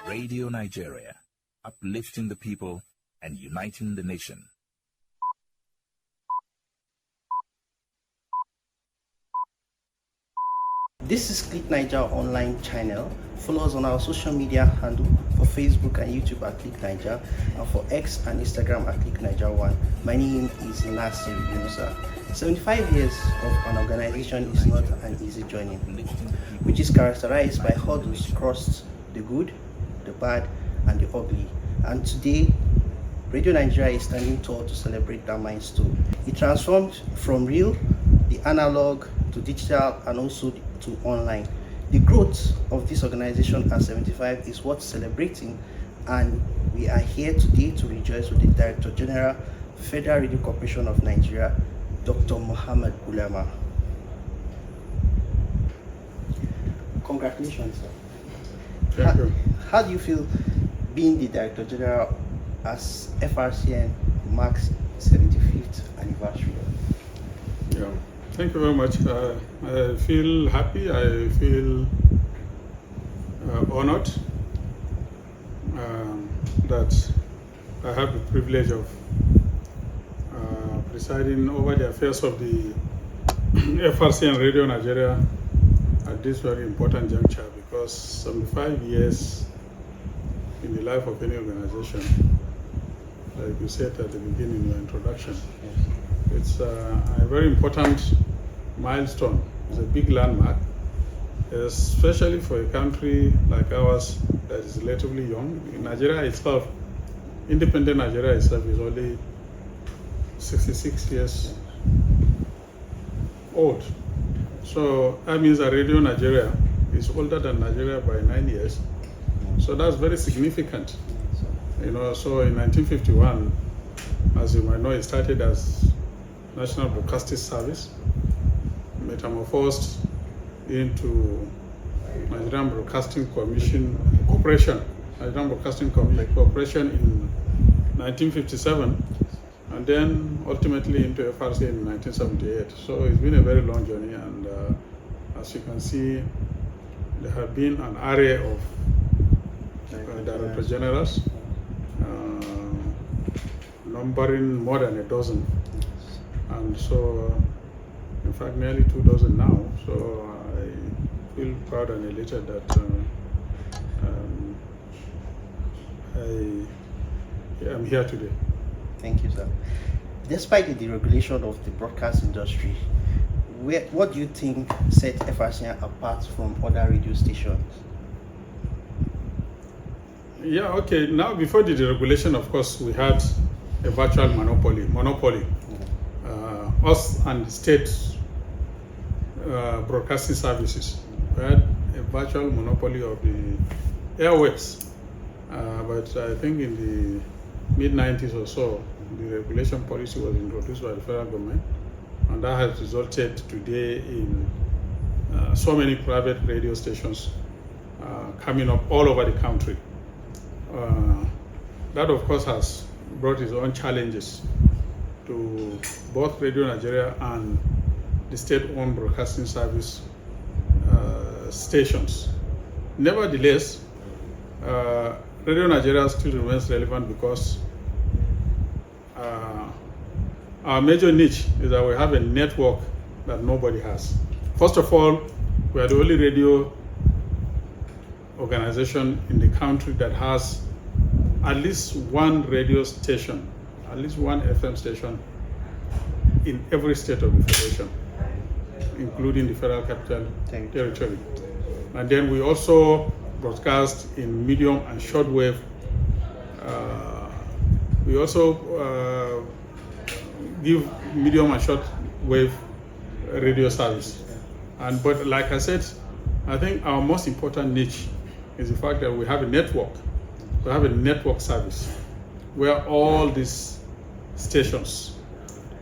Radio Nigeria, uplifting the people and uniting the nation. This is Click Niger online channel. Follow us on our social media handle for Facebook and YouTube at Click Niger, and for X and Instagram at Click Niger 1. My name is Nasir Yunusa. 75 years of an organization is not an easy journey, which is characterized by hurdles crossed, the good, the bad, and the ugly. And today, Radio Nigeria is standing tall to celebrate that milestone. It transformed from real, the analog, to digital, and also to online. The growth of this organization at 75 is worth celebrating, and we are here today to rejoice with the Director General, Federal Radio Corporation of Nigeria, Dr. Muhammad Bulama. Congratulations, sir. Thank you. How do you feel being the Director General as FRCN marks 75th anniversary? Yeah. Thank you very much. I feel happy. I feel honored that I have the privilege of presiding over the affairs of the FRC and Radio Nigeria at this very important juncture, because 75 years in the life of any organization, like you said at the beginning in your introduction, it's a very important milestone. It's a big landmark, especially for a country like ours that is relatively young. Nigeria itself, independent Nigeria itself, is only 66 years old. So that means that Radio Nigeria is older than Nigeria by 9 years. So that's very significant. You know, so in 1951, as you might know, it started as National Broadcasting Service, metamorphosed into Nigerian Broadcasting Corporation, Nigerian Broadcasting Corporation in 1957, and then ultimately into FRC in 1978. So it's been a very long journey, and as you can see, there have been an array of Director Generals, numbering more than a dozen. And so, in fact, nearly 2 dozen now. So I feel proud and elated that I am here today. Thank you, sir. Despite the deregulation of the broadcast industry, what do you think set FRCN apart from other radio stations? Yeah, okay. Now, before the deregulation, of course, we had a virtual monopoly. Us and state broadcasting services. We had a virtual monopoly of the airwaves. But I think in the mid-90s or so, the regulation policy was introduced by the federal government, and that has resulted today in so many private radio stations coming up all over the country. That, of course, has brought its own challenges to both Radio Nigeria and the state-owned broadcasting service stations. Nevertheless, Radio Nigeria still remains relevant because our major niche is that we have a network that nobody has. First of all, we are the only radio organization in the country that has at least one radio station, at least one FM station in every state of the federation, including the Federal Capital Territory. And then we also broadcast in medium and shortwave. We also give medium and shortwave radio service. But like I said, I think our most important niche is the fact that we have a network. We have a network service where all these stations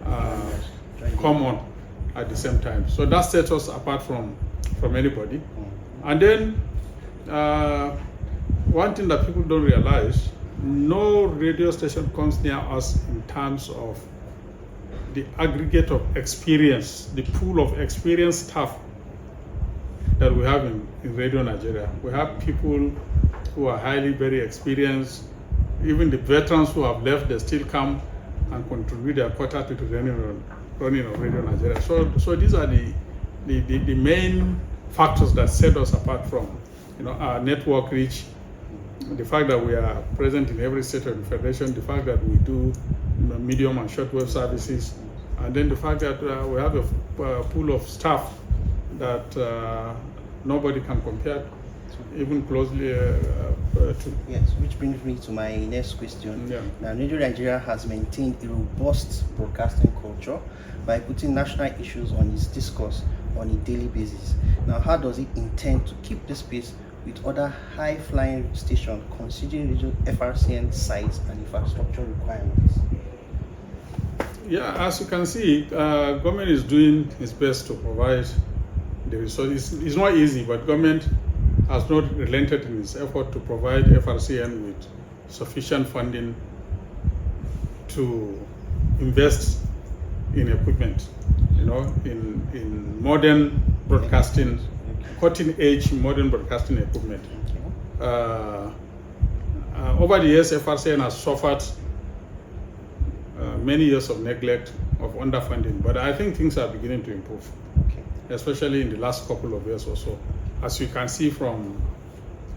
come on at the same time. So that sets us apart from anybody. And then one thing that people don't realize, no radio station comes near us in terms of the aggregate of experience, the pool of experienced staff that we have in Radio Nigeria. We have people who are very experienced. Even the veterans who have left, they still come and contribute their quota to the running of Radio Nigeria. So these are the main factors that set us apart from, our network reach, the fact that we are present in every state of the federation, the fact that we do medium and shortwave services, and then the fact that we have a pool of staff that nobody can compare even closely to. Yes, which brings me to my next question. Yeah. Now, Radio Nigeria has maintained a robust broadcasting culture by putting national issues on its discourse on a daily basis. Now, how does it intend to keep this pace with other high-flying stations considering regional FRCN size and infrastructure requirements? Yeah, as you can see, government is doing its best to provide the resources. It's not easy, but government has not relented in its effort to provide FRCN with sufficient funding to invest in equipment, in modern broadcasting, cutting-edge modern broadcasting equipment. Over the years, FRCN has suffered many years of neglect, of underfunding, but I think things are beginning to improve, especially in the last couple of years or so, as you can see from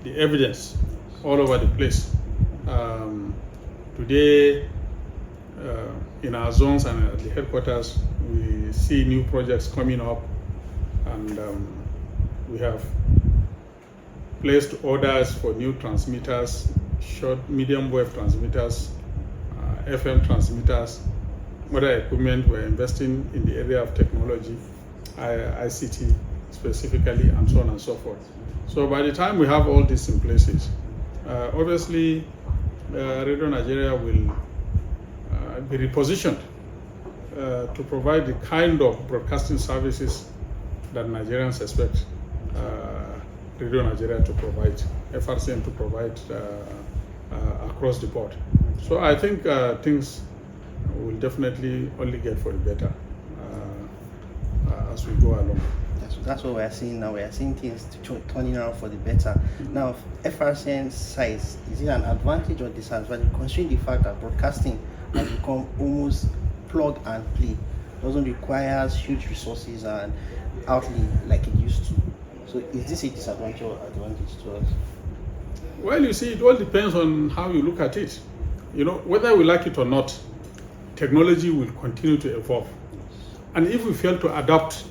the evidence all over the place. Today, in our zones and at the headquarters, we see new projects coming up, and we have placed orders for new transmitters, medium wave transmitters, FM transmitters, other equipment. We're investing in the area of technology, ICT specifically, and so on and so forth. So by the time we have all this in places, obviously Radio Nigeria will be repositioned to provide the kind of broadcasting services that Nigerians expect Radio Nigeria to provide, FRCN to provide across the board. So I think things will definitely only get for the better as we go along. That's what we're seeing now. We're seeing things turning around for the better. Now, FRCN size, is it an advantage or disadvantage, considering the fact that broadcasting has become almost plug and play, doesn't require huge resources and outlay like it used to? So is this a disadvantage or advantage to us? Well, you see, it all depends on how you look at it. Whether we like it or not, technology will continue to evolve. And if we fail to adopt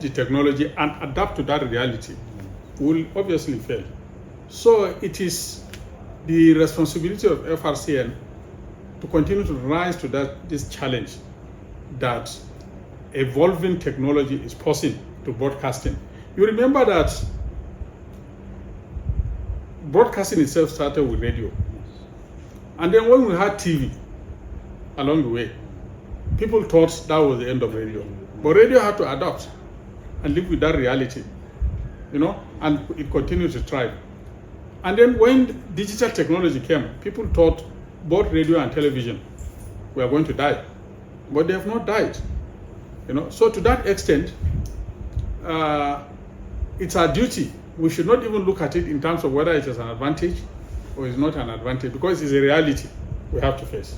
the technology and adapt to that reality, we'll obviously fail. So it is the responsibility of FRCN to continue to rise to this challenge that evolving technology is posing to broadcasting. You remember that broadcasting itself started with radio. And then when we had TV along the way, people thought that was the end of radio. But radio had to adapt and live with that reality, and it continued to thrive. And then when digital technology came, people thought both radio and television were going to die, but they have not died. So to that extent, it's our duty. We should not even look at it in terms of whether it is an advantage or is not an advantage, because it's a reality we have to face.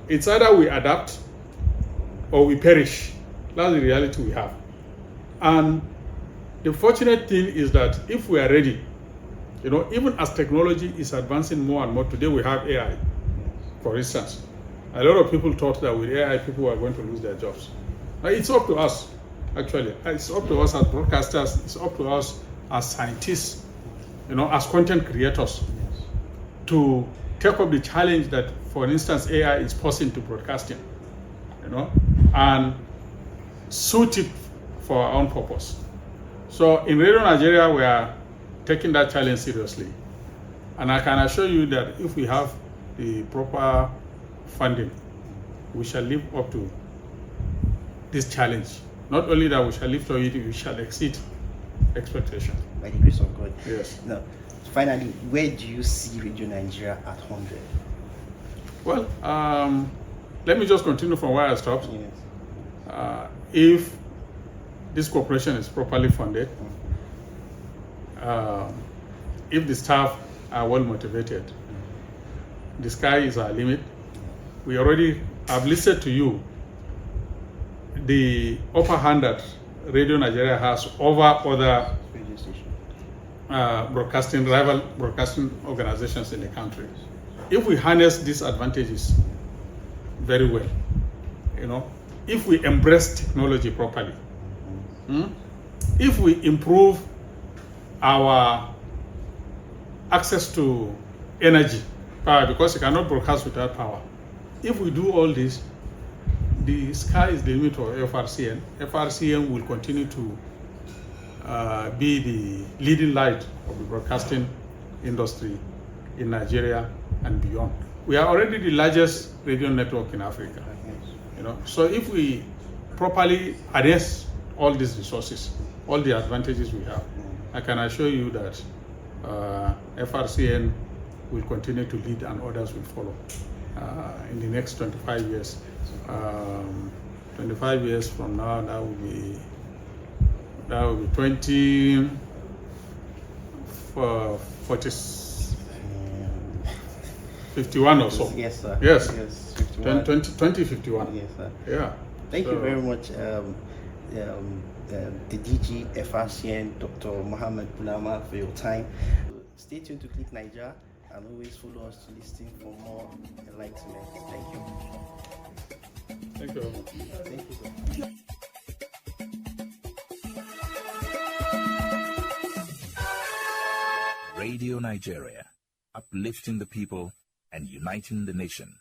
It's either we adapt or we perish. That's the reality we have. And the fortunate thing is that if we are ready, even as technology is advancing more and more, today we have AI, for instance. A lot of people thought that with AI, people were going to lose their jobs. But it's up to us, actually. It's up to us as broadcasters. It's up to us as scientists, as content creators, to take up the challenge that, for instance, AI is posing to broadcasting, and suit it for our own purpose. So in Radio Nigeria, we are taking that challenge seriously. And I can assure you that if we have the proper funding, we shall live up to this challenge. Not only that we shall live to it, we shall exceed expectations. By the grace of God. Yes. Now, finally, where do you see Radio Nigeria at 100? Well, let me just continue from where I stopped. Yes. If this corporation is properly funded, if the staff are well motivated, the sky is our limit. We already have listed to you the upper hand that Radio Nigeria has over other Radio station. rival broadcasting organizations in the country. If we harness these advantages very well, if we embrace technology properly, if we improve our access to energy, power, because you cannot broadcast without power. If we do all this, the sky is the limit for FRCN. FRCN will continue to be the leading light of the broadcasting industry in Nigeria and beyond. We are already the largest radio network in Africa. So if we properly harness all these resources, all the advantages we have, I can assure you that FRCN will continue to lead and others will follow in the next 25 years. 25 years from now, that will be 51 or so. Yes, sir. Yes. 51. 2051. Yes, sir. Yeah. Thank you very much, the DG FRCN, Dr. Mohammed Bulama, for your time. Stay tuned to Click Nigeria and always follow us to listen for more enlightenment. Thank you. Thank you very much. Thank you, sir. Radio Nigeria, uplifting the people and uniting the nation.